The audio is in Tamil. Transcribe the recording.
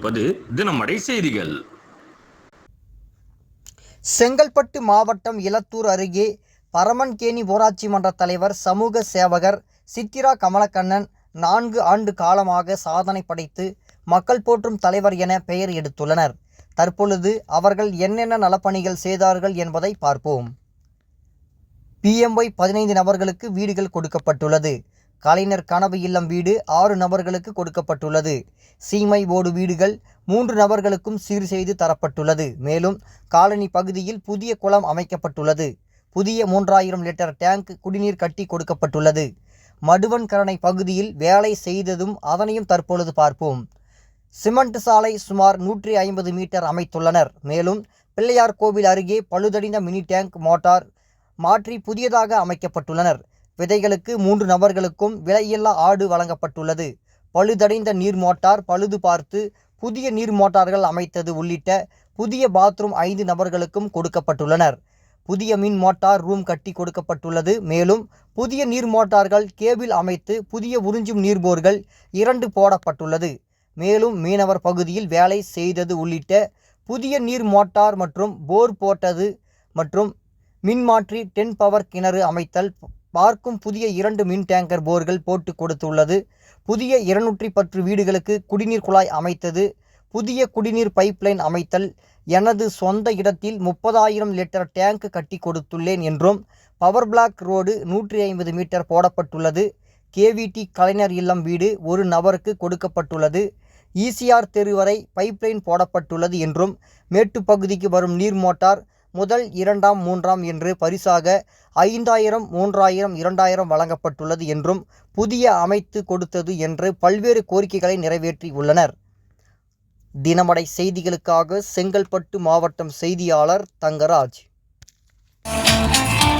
கொண்டிருப்பது தினமடை செய்திகள். செங்கல்பட்டு மாவட்டம் இலத்தூர் அருகே பரமன்கேணி ஊராட்சி மன்ற தலைவர் சமூக சேவகர் சித்திரா கமலக்கண்ணன் 4 ஆண்டு காலமாக சாதனை படைத்து மக்கள் போற்றும் தலைவர் என பெயர் எடுத்துள்ளனர். தற்பொழுது அவர்கள் என்னென்ன நலப்பணிகள் செய்தார்கள் என்பதை பார்ப்போம். PMY 15 நபர்களுக்கு வீடுகள் கொடுக்கப்பட்டுள்ளது. கலைஞர் கனவு இல்லம் வீடு 6 நபர்களுக்கு கொடுக்கப்பட்டுள்ளது. சீமை ஓடு வீடுகள் 3 நபர்களுக்கும் சீர் செய்து தரப்பட்டுள்ளது. மேலும் காலனி பகுதியில் புதிய குளம் அமைக்கப்பட்டுள்ளது. புதிய 3000 லிட்டர் டேங்க் குடிநீர் கட்டி கொடுக்கப்பட்டுள்ளது. மடுவன்கரணை பகுதியில் வேலை செய்ததும் அதனையும் தற்பொழுது பார்ப்போம். சிமெண்ட் சாலை சுமார் 150 மீட்டர் அமைத்துள்ளனர். மேலும் பிள்ளையார் கோவில் அருகே பழுதடைந்த மினி டேங்க் மோட்டார் மாற்றி புதியதாக அமைக்கப்பட்டுள்ளனர். விதைகளுக்கு 3 நபர்களுக்கும் விலையில்லா ஆடு வழங்கப்பட்டுள்ளது. பழுதடைந்த நீர் மோட்டார் பழுது பார்த்து புதிய நீர் மோட்டார்கள் அமைத்தது உள்ளிட்ட புதிய பாத்ரூம் 5 நபர்களுக்கும் கொடுக்கப்பட்டுள்ளனர். புதிய மின் மோட்டார் ரூம் கட்டி கொடுக்கப்பட்டுள்ளது. மேலும் புதிய நீர் மோட்டார்கள் கேபிள் அமைத்து புதிய உறிஞ்சும் நீர்போர்கள் 2 போடப்பட்டுள்ளது. மேலும் மீனவர் பகுதியில் வேலை செய்தது உள்ளிட்ட புதிய நீர் மோட்டார் மற்றும் போர் போட்டது மற்றும் மின்மாற்றி 10 பவர் கிணறு அமைத்தல் பார்க்கும் புதிய 2 மின் டேங்கர் போர்கள் போட்டு கொடுத்துள்ளது. புதிய 210 வீடுகளுக்கு குடிநீர் குழாய் அமைத்தது. புதிய குடிநீர் பைப்லைன் அமைத்தல். எனது சொந்த இடத்தில் 30,000 லிட்டர் டேங்க் கட்டி கொடுத்துள்ளேன் என்றும் பவர் பிளாக் ரோடு 150 மீட்டர் போடப்பட்டுள்ளது. KVT கலைஞர் இல்லம் வீடு 1 நபருக்கு கொடுக்கப்பட்டுள்ளது. ECR தெரு வரை பைப்லைன் போடப்பட்டுள்ளது என்றும் மேட்டு பகுதிக்கு வரும் நீர் மோட்டார் முதல் 2ஆம் 3ஆம் என்று பரிசாக 5,000 3,000 2,000 வழங்கப்பட்டுள்ளது என்றும் புதிய அமைத்து கொடுத்தது என்று பல்வேறு கோரிக்கைகளை நிறைவேற்றி உள்ளனர். தினமடை செய்திகளுக்காக செங்கல்பட்டு மாவட்டம் செய்தியாளர் தங்கராஜ்.